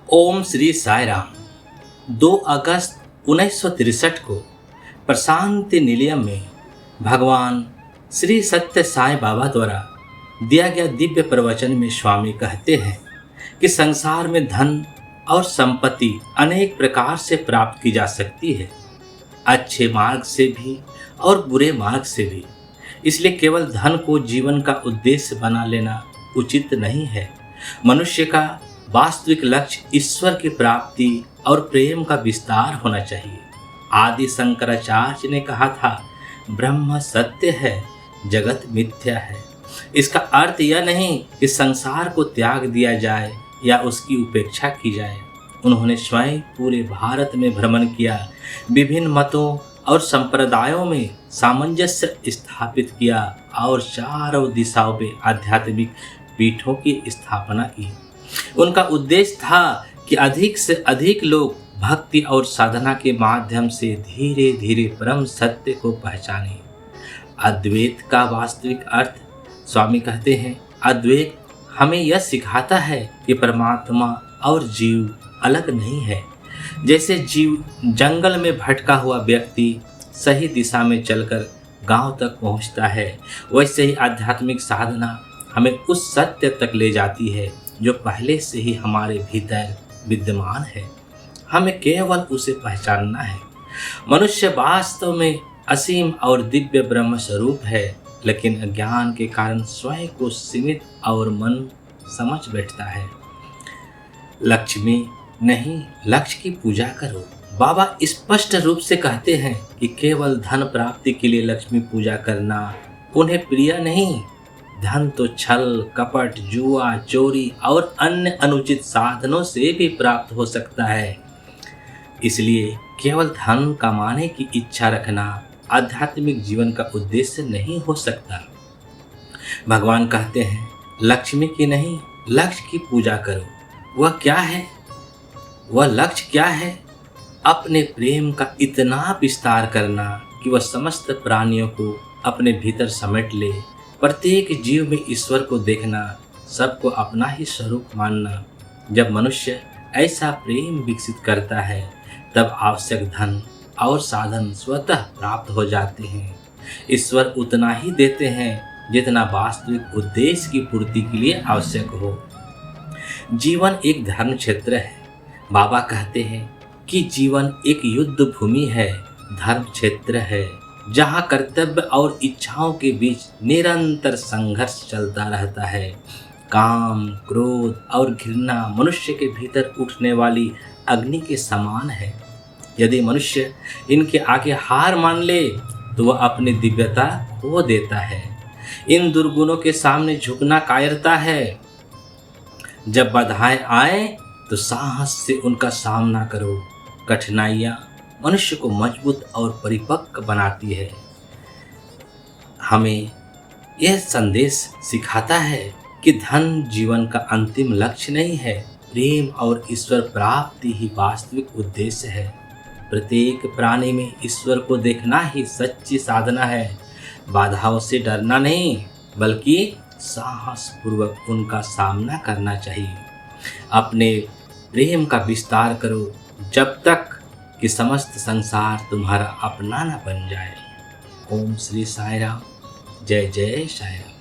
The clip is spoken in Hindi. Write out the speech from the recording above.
ओम श्री साई राम। 2 अगस्त 1963 को प्रशांति निलयम में भगवान श्री सत्य साई बाबा द्वारा दिया गया दिव्य प्रवचन में स्वामी कहते हैं कि संसार में धन और संपत्ति अनेक प्रकार से प्राप्त की जा सकती है, अच्छे मार्ग से भी और बुरे मार्ग से भी। इसलिए केवल धन को जीवन का उद्देश्य बना लेना उचित नहीं है। मनुष्य का वास्तविक लक्ष्य ईश्वर की प्राप्ति और प्रेम का विस्तार होना चाहिए। आदि शंकराचार्य ने कहा था, ब्रह्म सत्य है, जगत मिथ्या है। इसका अर्थ यह नहीं कि संसार को त्याग दिया जाए या उसकी उपेक्षा की जाए। उन्होंने स्वयं पूरे भारत में भ्रमण किया, विभिन्न मतों और संप्रदायों में सामंजस्य स्थापित किया और चारों दिशाओं में आध्यात्मिक पीठों की स्थापना की। उनका उद्देश्य था कि अधिक से अधिक लोग भक्ति और साधना के माध्यम से धीरे धीरे परम सत्य को पहचानें। अद्वैत का वास्तविक अर्थ, स्वामी कहते हैं, अद्वैत हमें यह सिखाता है कि परमात्मा और जीव अलग नहीं है। जैसे जीव जंगल में भटका हुआ व्यक्ति सही दिशा में चलकर गांव तक पहुंचता है, वैसे ही आध्यात्मिक साधना हमें उस सत्य तक ले जाती है जो पहले से ही हमारे भीतर विद्यमान है। हमें केवल उसे पहचानना है। मनुष्य वास्तव में असीम और दिव्य ब्रह्म स्वरूप है, लेकिन अज्ञान के कारण स्वयं को सीमित और मन समझ बैठता है। लक्ष्मी नहीं, लक्ष्य की पूजा करो। बाबा स्पष्ट रूप से कहते हैं कि केवल धन प्राप्ति के लिए लक्ष्मी पूजा करना उन्हें प्रिय नहीं। धन तो छल, कपट, जुआ, चोरी और अन्य अनुचित साधनों से भी प्राप्त हो सकता है। इसलिए केवल धन कमाने की इच्छा रखना आध्यात्मिक जीवन का उद्देश्य नहीं हो सकता। भगवान कहते हैं, लक्ष्मी की नहीं, लक्ष्य की पूजा करो। वह क्या है? वह लक्ष्य क्या है? अपने प्रेम का इतना विस्तार करना कि वह समस्त प्राणियों को अपने भीतर समेट ले। प्रत्येक जीव में ईश्वर को देखना, सबको अपना ही स्वरूप मानना। जब मनुष्य ऐसा प्रेम विकसित करता है, तब आवश्यक धन और साधन स्वतः प्राप्त हो जाते हैं। ईश्वर उतना ही देते हैं जितना वास्तविक उद्देश्य की पूर्ति के लिए आवश्यक हो। जीवन एक धर्म क्षेत्र है। बाबा कहते हैं कि जीवन एक युद्ध भूमि है, धर्म क्षेत्र है, जहाँ कर्तव्य और इच्छाओं के बीच निरंतर संघर्ष चलता रहता है। काम, क्रोध और घृणा मनुष्य के भीतर उठने वाली अग्नि के समान है। यदि मनुष्य इनके आगे हार मान ले तो वह अपनी दिव्यता खो देता है। इन दुर्गुणों के सामने झुकना कायरता है। जब बाधाएं आए तो साहस से उनका सामना करो। कठिनाइयाँ मनुष्य को मजबूत और परिपक्व बनाती है। हमें यह संदेश सिखाता है कि धन जीवन का अंतिम लक्ष्य नहीं है। प्रेम और ईश्वर प्राप्ति ही वास्तविक उद्देश्य है। प्रत्येक प्राणी में ईश्वर को देखना ही सच्ची साधना है। बाधाओं से डरना नहीं, बल्कि साहस पूर्वक उनका सामना करना चाहिए। अपने प्रेम का विस्तार करो जब तक कि समस्त संसार तुम्हारा अपना न बन जाए। ओम श्री साई राम। जय जय साई राम।